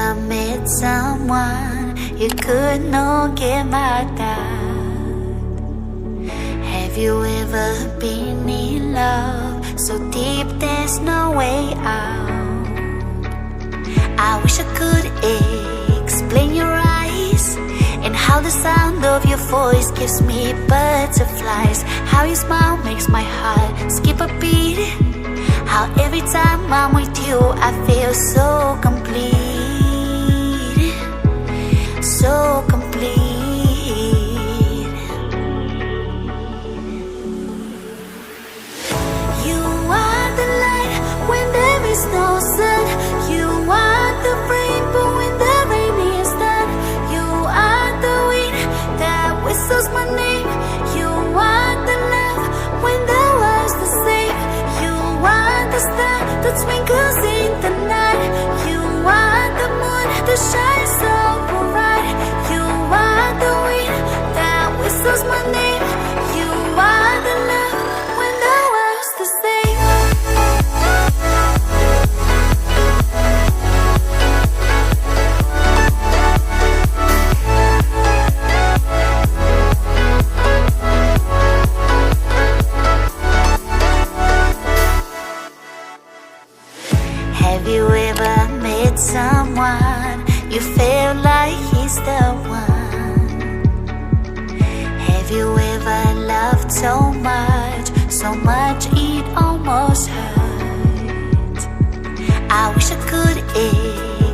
ever met someone you could not get mad at? Have you ever been in love so deep there's no way out? I wish I could explain your eyes and how the sound of your voice gives me butterflies. How your smile makes my heart skip a beat. How every time I'm with you I feel so complete. So complete. You are the light when there is no sun. You are the rainbow when the rain is done. You are the wind that whistles my name. You are the love when the world's the same. You are the star that twinkles in the night. You are the moon that shines so bright. You are the wind that whistles my name. You are the love when the world's the same. Have you ever met someone you feel like he's the one? Have you ever loved so much it almost hurt? I wish I could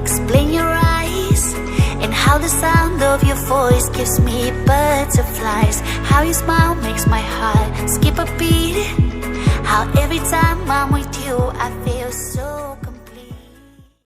explain your eyes and how the sound of your voice gives me butterflies. How your smile makes my heart skip a beat. How every time I'm with you I feel